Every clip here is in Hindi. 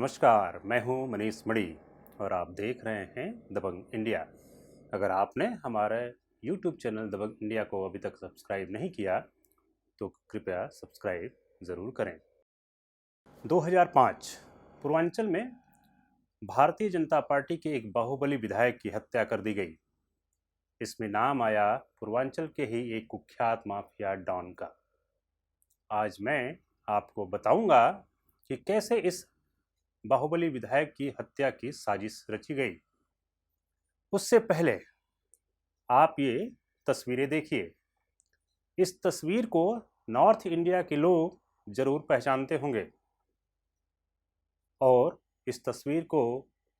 नमस्कार, मैं हूं मनीष मणि और आप देख रहे हैं दबंग इंडिया। अगर आपने हमारे YouTube चैनल दबंग इंडिया को अभी तक सब्सक्राइब नहीं किया तो कृपया सब्सक्राइब ज़रूर करें। 2005 पूर्वांचल में भारतीय जनता पार्टी के एक बाहुबली विधायक की हत्या कर दी गई। इसमें नाम आया पूर्वांचल के ही एक कुख्यात माफिया डॉन का। आज मैं आपको बताऊंगा कि कैसे इस बाहुबली विधायक की हत्या की साजिश रची गई। उससे पहले आप ये तस्वीरें देखिए। इस तस्वीर को नॉर्थ इंडिया के लोग जरूर पहचानते होंगे और इस तस्वीर को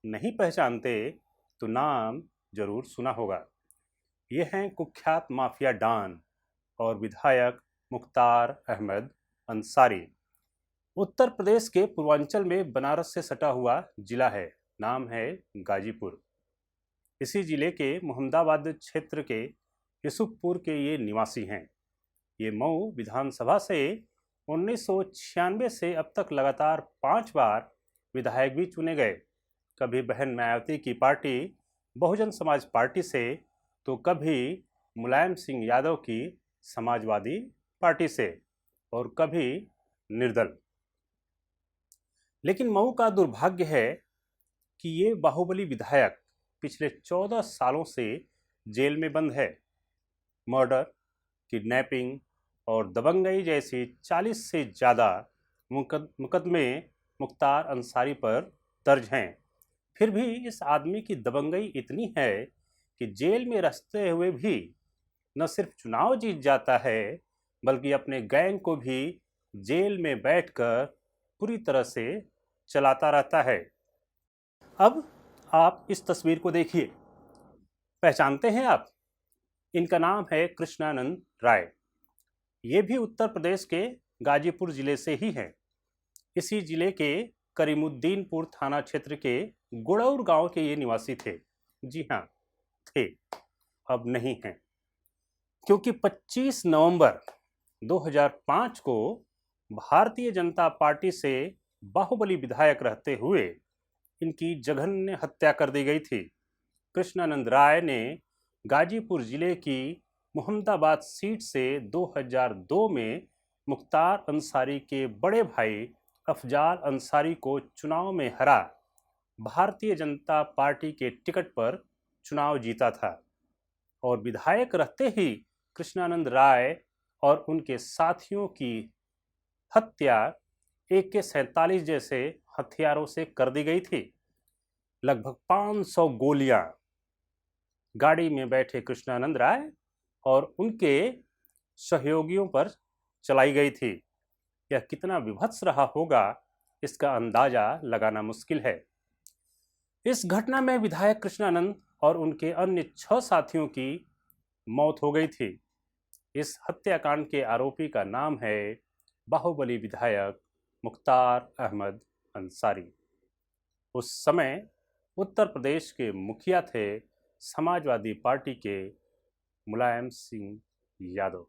नहीं पहचानते तो नाम जरूर सुना होगा। ये हैं कुख्यात माफिया डॉन और विधायक मुख्तार अहमद अंसारी। उत्तर प्रदेश के पूर्वांचल में बनारस से सटा हुआ जिला है, नाम है गाजीपुर। इसी जिले के मोहम्मदाबाद क्षेत्र के यूसुफपुर के ये निवासी हैं। ये मऊ विधानसभा से 1996 से अब तक लगातार 5 बार विधायक भी चुने गए। कभी बहन मायावती की पार्टी बहुजन समाज पार्टी से तो कभी मुलायम सिंह यादव की समाजवादी पार्टी से और कभी निर्दल। लेकिन मऊ का दुर्भाग्य है कि ये बाहुबली विधायक पिछले 14 सालों से जेल में बंद है। मर्डर, किडनैपिंग और दबंगई जैसी 40 से ज़्यादा मुकदमे मुख्तार अंसारी पर दर्ज हैं। फिर भी इस आदमी की दबंगई इतनी है कि जेल में रहते हुए भी न सिर्फ चुनाव जीत जाता है बल्कि अपने गैंग को भी जेल में बैठकर पूरी तरह से चलाता रहता है। अब आप इस तस्वीर को देखिए, पहचानते हैं आप? इनका नाम है कृष्णानंद राय। ये भी उत्तर प्रदेश के गाजीपुर जिले से ही हैं। इसी जिले के करीमुद्दीनपुर थाना क्षेत्र के गुड़ौर गांव के ये निवासी थे। जी हाँ, थे, अब नहीं हैं, क्योंकि 25 नवंबर 2005 को भारतीय जनता पार्टी से बाहुबली विधायक रहते हुए इनकी जघन्य हत्या कर दी गई थी। कृष्णानंद राय ने गाजीपुर जिले की मोहम्मदाबाद सीट से 2002 में मुख्तार अंसारी के बड़े भाई अफजाल अंसारी को चुनाव में हरा भारतीय जनता पार्टी के टिकट पर चुनाव जीता था और विधायक रहते ही कृष्णानंद राय और उनके साथियों की हत्या AK-47 जैसे हथियारों से कर दी गई थी। लगभग 500 गोलियां गाड़ी में बैठे कृष्णानंद राय और उनके सहयोगियों पर चलाई गई थी। यह कितना विभत्स रहा होगा इसका अंदाजा लगाना मुश्किल है। इस घटना में विधायक कृष्णानंद और उनके अन्य 6 साथियों की मौत हो गई थी। इस हत्याकांड के आरोपी का नाम है बाहुबली विधायक मुख्तार अहमद अंसारी। उस समय उत्तर प्रदेश के मुखिया थे समाजवादी पार्टी के मुलायम सिंह यादव।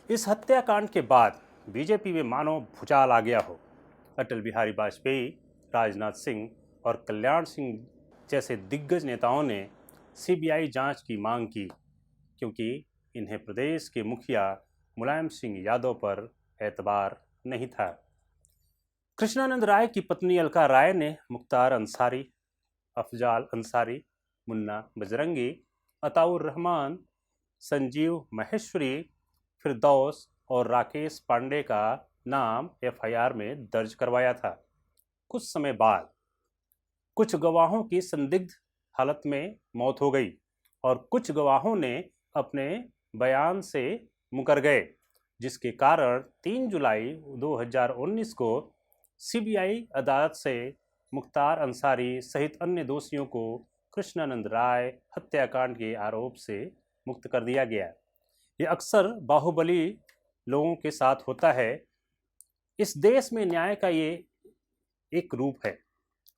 इस हत्याकांड के बाद बीजेपी में मानो भूचाल आ गया हो। अटल बिहारी वाजपेयी, राजनाथ सिंह और कल्याण सिंह जैसे दिग्गज नेताओं ने CBI जांच की मांग की, क्योंकि इन्हें प्रदेश के मुखिया मुलायम सिंह यादव पर एतबार नहीं था। कृष्णानंद राय की पत्नी अलका राय ने मुख्तार अंसारी, अफजाल अंसारी, मुन्ना बजरंगी, अताउर रहमान, संजीव महेश्वरी, फिरदौस और राकेश पांडे का नाम FIR में दर्ज करवाया था। कुछ समय बाद कुछ गवाहों की संदिग्ध हालत में मौत हो गई और कुछ गवाहों ने अपने बयान से मुकर गए, जिसके कारण 3 जुलाई 2019 को CBI अदालत से मुख्तार अंसारी सहित अन्य दोषियों को कृष्णानंद राय हत्याकांड के आरोप से मुक्त कर दिया गया। ये अक्सर बाहुबली लोगों के साथ होता है। इस देश में न्याय का ये एक रूप है।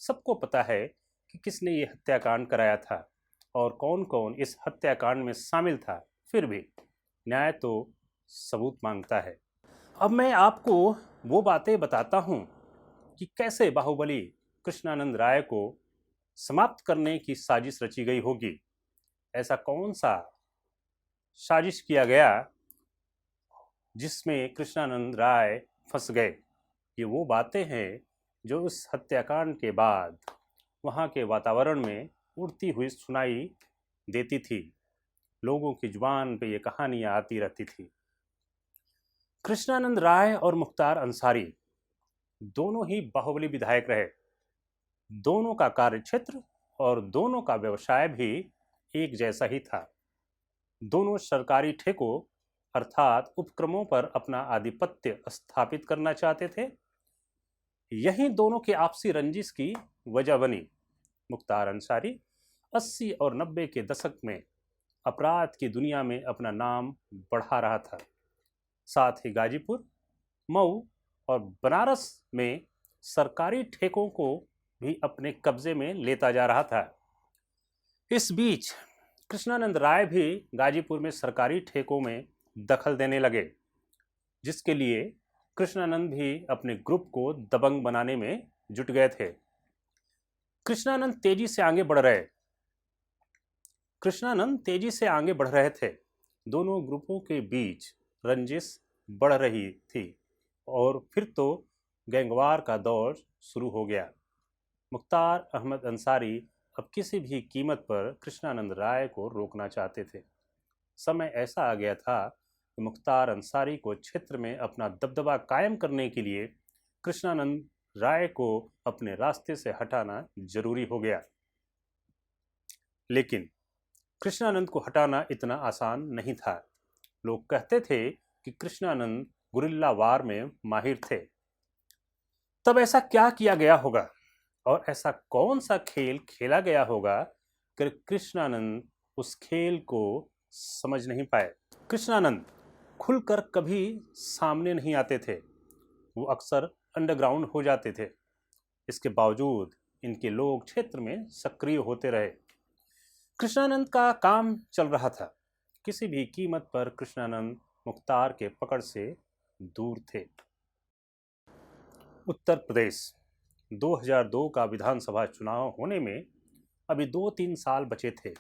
सबको पता है कि किसने ये हत्याकांड कराया था और कौन कौन इस हत्याकांड में शामिल था। फिर भी न्याय तो सबूत मांगता है। अब मैं आपको वो बातें बताता हूँ कि कैसे बाहुबली कृष्णानंद राय को समाप्त करने की साजिश रची गई होगी। ऐसा कौन सा साजिश किया गया जिसमें कृष्णानंद राय फंस गए? ये वो बातें हैं जो उस हत्याकांड के बाद वहाँ के वातावरण में उड़ती हुई सुनाई देती थी। लोगों की जुबान पे ये कहानियाँ आती रहती थी। कृष्णानंद राय और मुख्तार अंसारी दोनों ही बाहुबली विधायक रहे। दोनों का कार्यक्षेत्र और दोनों का व्यवसाय भी एक जैसा ही था। दोनों सरकारी ठेकों अर्थात उपक्रमों पर अपना आधिपत्य स्थापित करना चाहते थे। यही दोनों के आपसी रंजिश की वजह बनी। मुख्तार अंसारी 80 और 90 के दशक में अपराध की दुनिया में अपना नाम बढ़ा रहा था। साथ ही गाजीपुर, मऊ और बनारस में सरकारी ठेकों को भी अपने कब्जे में लेता जा रहा था। इस बीच कृष्णानंद राय भी गाजीपुर में सरकारी ठेकों में दखल देने लगे, जिसके लिए कृष्णानंद भी अपने ग्रुप को दबंग बनाने में जुट गए थे। कृष्णानंद तेजी से आगे बढ़ रहे थे। दोनों ग्रुपों के बीच रंजिश बढ़ रही थी और फिर तो गैंगवार का दौर शुरू हो गया। मुख्तार अहमद अंसारी अब किसी भी कीमत पर कृष्णानंद राय को रोकना चाहते थे। समय ऐसा आ गया था कि मुख्तार अंसारी को क्षेत्र में अपना दबदबा कायम करने के लिए कृष्णानंद राय को अपने रास्ते से हटाना जरूरी हो गया। लेकिन कृष्णानंद को हटाना इतना आसान नहीं था। लोग कहते थे कि कृष्णानंद गुरिल्ला वार में माहिर थे। तब ऐसा क्या किया गया होगा और ऐसा कौन सा खेल खेला गया होगा कि कृष्णानंद उस खेल को समझ नहीं पाए। कृष्णानंद खुलकर कभी सामने नहीं आते थे। वो अक्सर अंडरग्राउंड हो जाते थे। इसके बावजूद इनके लोग क्षेत्र में सक्रिय होते रहे। कृष्णानंद का काम चल रहा था। किसी भी कीमत पर कृष्णानंद मुख्तार के पकड़ से दूर थे। उत्तर प्रदेश 2002 का विधानसभा चुनाव होने में अभी 2-3 साल बचे थे।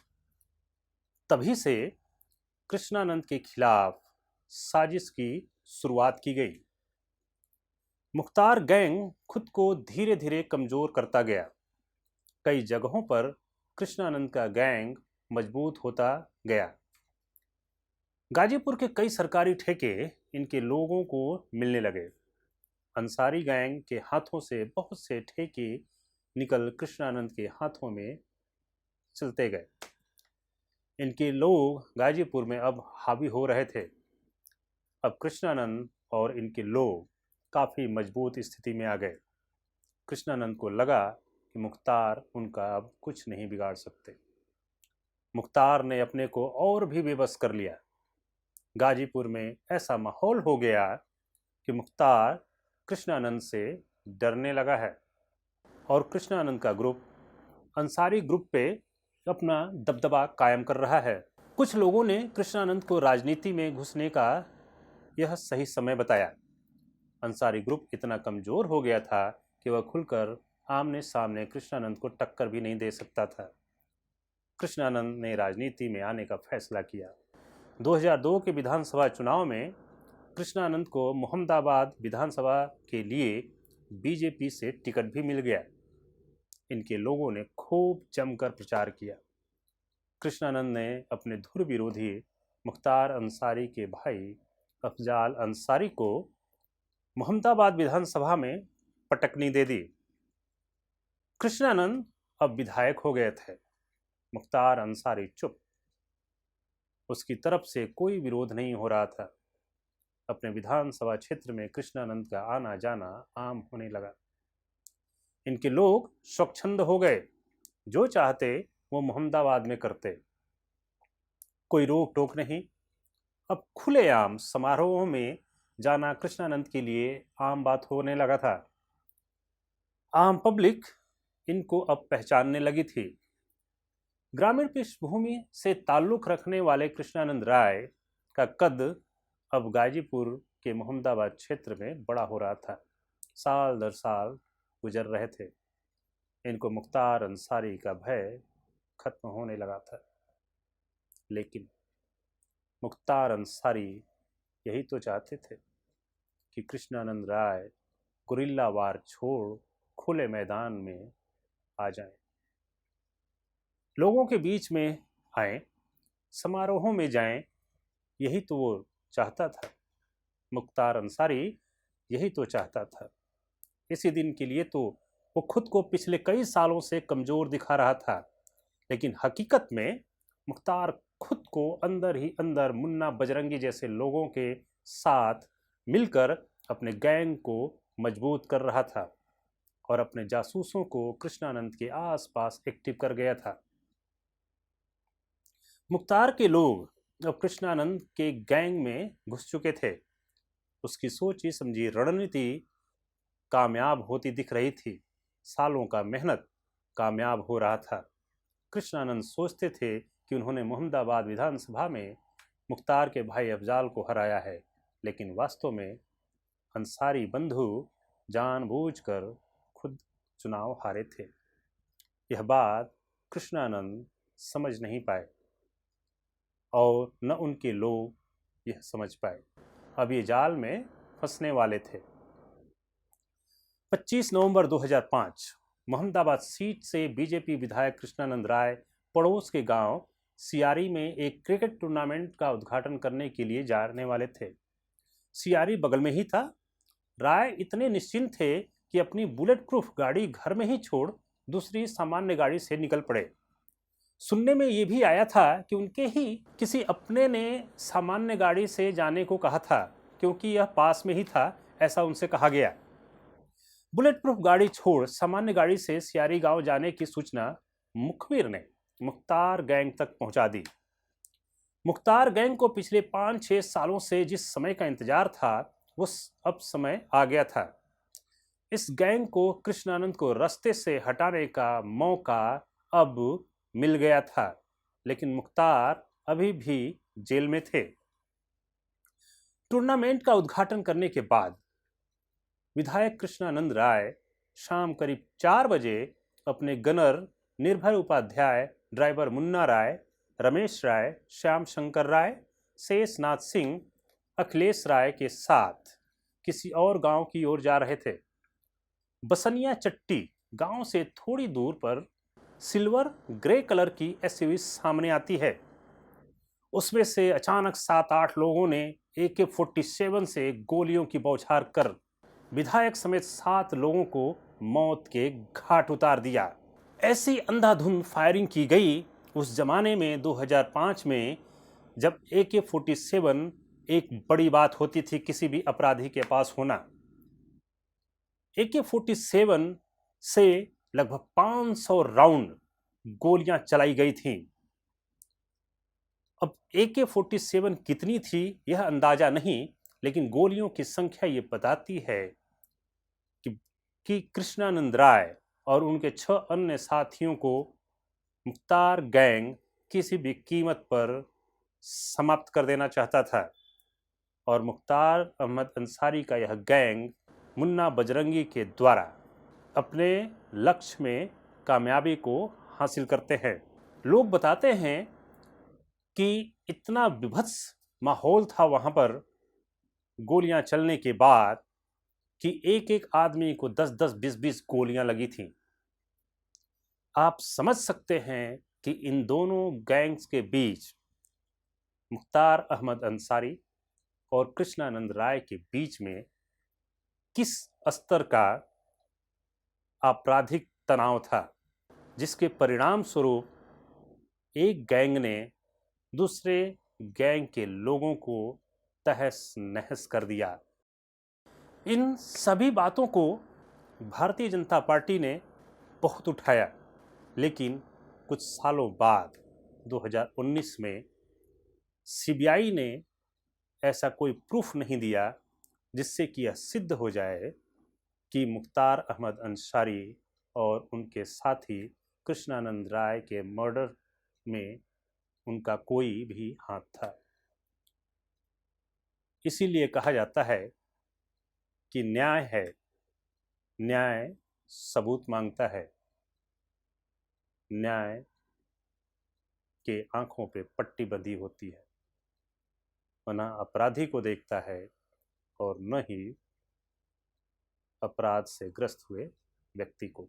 तभी से कृष्णानंद के खिलाफ साजिश की शुरुआत की गई। मुख्तार गैंग खुद को धीरे धीरे कमजोर करता गया। कई जगहों पर कृष्णानंद का गैंग मजबूत होता गया। गाजीपुर के कई सरकारी ठेके इनके लोगों को मिलने लगे। अंसारी गैंग के हाथों से बहुत से ठेके निकल कृष्णानंद के हाथों में चलते गए। इनके लोग गाजीपुर में अब हावी हो रहे थे। अब कृष्णानंद और इनके लोग काफ़ी मजबूत स्थिति में आ गए। कृष्णानंद को लगा कि मुख्तार उनका अब कुछ नहीं बिगाड़ सकते। मुख्तार ने अपने को और भी बेबस कर लिया। गाजीपुर में ऐसा माहौल हो गया कि मुख्तार कृष्णानंद से डरने लगा है और कृष्णानंद का ग्रुप अंसारी ग्रुप पे अपना दबदबा कायम कर रहा है। कुछ लोगों ने कृष्णानंद को राजनीति में घुसने का यह सही समय बताया। अंसारी ग्रुप इतना कमज़ोर हो गया था कि वह खुलकर आमने सामने कृष्णानंद को टक्कर भी नहीं दे सकता था। कृष्णानंद ने राजनीति में आने का फैसला किया। 2002 के विधानसभा चुनाव में कृष्णानंद को मोहम्मदाबाद विधानसभा के लिए बीजेपी से टिकट भी मिल गया। इनके लोगों ने खूब जमकर प्रचार किया। कृष्णानंद ने अपने धुर विरोधी मुख्तार अंसारी के भाई अफजाल अंसारी को मोहम्मदाबाद विधानसभा में पटकनी दे दी। कृष्णानंद अब विधायक हो गए थे। मुख्तार अंसारी चुप। उसकी तरफ से कोई विरोध नहीं हो रहा था। अपने विधानसभा क्षेत्र में कृष्णानंद का आना जाना आम होने लगा। इनके लोग स्वच्छंद हो गए। जो चाहते वो मोहम्मदाबाद में करते। कोई रोक टोक नहीं। अब खुलेआम समारोह में जाना कृष्णानंद के लिए आम बात होने लगा था। आम पब्लिक इनको अब पहचानने लगी थी। ग्रामीण पृष्ठभूमि से ताल्लुक रखने वाले कृष्णानंद राय का कद अब गाजीपुर के मोहम्मदाबाद क्षेत्र में बड़ा हो रहा था। साल दर साल गुजर रहे थे। इनको मुख्तार अंसारी का भय खत्म होने लगा था। लेकिन मुख्तार अंसारी यही तो चाहते थे कि कृष्णानंद राय गुरिल्ला वार छोड़ खुले मैदान में आ जाएं, लोगों के बीच में आए, समारोहों में जाएं। यही तो वो चाहता था। मुख्तार अंसारी यही तो चाहता था। इसी दिन के लिए तो वो खुद को पिछले कई सालों से कमजोर दिखा रहा था, लेकिन हकीकत में मुख्तार खुद को अंदर ही अंदर मुन्ना बजरंगी जैसे लोगों के साथ मिलकर अपने गैंग को मजबूत कर रहा था और अपने जासूसों को कृष्णानंद के आसपास एक्टिव कर गया था। मुख्तार के लोग अब कृष्णानंद के गैंग में घुस चुके थे। उसकी सोची समझी रणनीति कामयाब होती दिख रही थी। सालों का मेहनत कामयाब हो रहा था। कृष्णानंद सोचते थे कि उन्होंने मोहम्मदाबाद विधानसभा में मुख्तार के भाई अफजाल को हराया है, लेकिन वास्तव में अंसारी बंधु जानबूझकर खुद चुनाव हारे थे। यह बात कृष्णानंद समझ नहीं पाए और न उनके लोग यह समझ पाए। अब ये जाल में फंसने वाले थे। 25 नवंबर 2005 मोहम्मदाबाद सीट से बीजेपी विधायक कृष्णानंद राय पड़ोस के गांव सियारी में एक क्रिकेट टूर्नामेंट का उद्घाटन करने के लिए जाने वाले थे। सियारी बगल में ही था। राय इतने निश्चिंत थे कि अपनी बुलेट प्रूफ गाड़ी घर में ही छोड़ दूसरी सामान्य गाड़ी से निकल पड़े। सुनने में ये भी आया था कि उनके ही किसी अपने ने सामान्य गाड़ी से जाने को कहा था, क्योंकि यह पास में ही था, ऐसा उनसे कहा गया। बुलेट प्रूफ गाड़ी छोड़ सामान्य गाड़ी से सियारी गांव जाने की सूचना मुखबिर ने मुख्तार गैंग तक पहुंचा दी। मुख्तार गैंग को पिछले 5-6 सालों से जिस समय का इंतजार था, वो अब समय आ गया था। इस गैंग को कृष्णानंद को रास्ते से हटाने का मौका अब मिल गया था, लेकिन मुख्तार अभी भी जेल में थे। टूर्नामेंट का उद्घाटन करने के बाद विधायक कृष्णानंद राय शाम करीब 4 बजे अपने गनर निर्भय उपाध्याय, ड्राइवर मुन्ना राय, रमेश राय, श्याम शंकर राय, शेषनाथ सिंह, अखिलेश राय के साथ किसी और गांव की ओर जा रहे थे। बसनिया चट्टी गांव से थोड़ी दूर पर सिल्वर ग्रे कलर की एसयूवी सामने आती है। उसमें से अचानक 7-8 लोगों ने AK-47 से गोलियों की बौछार कर विधायक समेत 7 लोगों को मौत के घाट उतार दिया। ऐसी अंधाधुंध फायरिंग की गई उस जमाने में 2005 में, जब AK-47 एक बड़ी बात होती थी किसी भी अपराधी के पास होना। AK-47 से लगभग 500 राउंड गोलियां चलाई गई थीं। अब AK-47 कितनी थी यह अंदाजा नहीं, लेकिन गोलियों की संख्या ये बताती है कि कृष्णानंद राय और उनके 6 अन्य साथियों को मुख्तार गैंग किसी भी कीमत पर समाप्त कर देना चाहता था और मुख्तार अहमद अंसारी का यह गैंग मुन्ना बजरंगी के द्वारा अपने लक्ष्य में कामयाबी को हासिल करते हैं। लोग बताते हैं कि इतना विभत्स माहौल था वहां पर गोलियां चलने के बाद कि एक एक आदमी को 10-10, 20-20 गोलियां लगी थीं। आप समझ सकते हैं कि इन दोनों गैंग्स के बीच मुख्तार अहमद अंसारी और कृष्णानंद राय के बीच में किस स्तर का आपराधिक तनाव था, जिसके परिणाम स्वरूप एक गैंग ने दूसरे गैंग के लोगों को तहस नहस कर दिया। इन सभी बातों को भारतीय जनता पार्टी ने बहुत उठाया, लेकिन कुछ सालों बाद 2019 में CBI ने ऐसा कोई प्रूफ नहीं दिया जिससे कि यह सिद्ध हो जाए कि मुख्तार अहमद अंसारी और उनके साथी कृष्णानंद राय के मर्डर में उनका कोई भी हाथ था। इसीलिए कहा जाता है कि न्याय है, न्याय सबूत मांगता है। न्याय के आंखों पे पट्टी बंधी होती है, वह न अपराधी को देखता है और न ही अपराध से ग्रस्त हुए व्यक्ति को।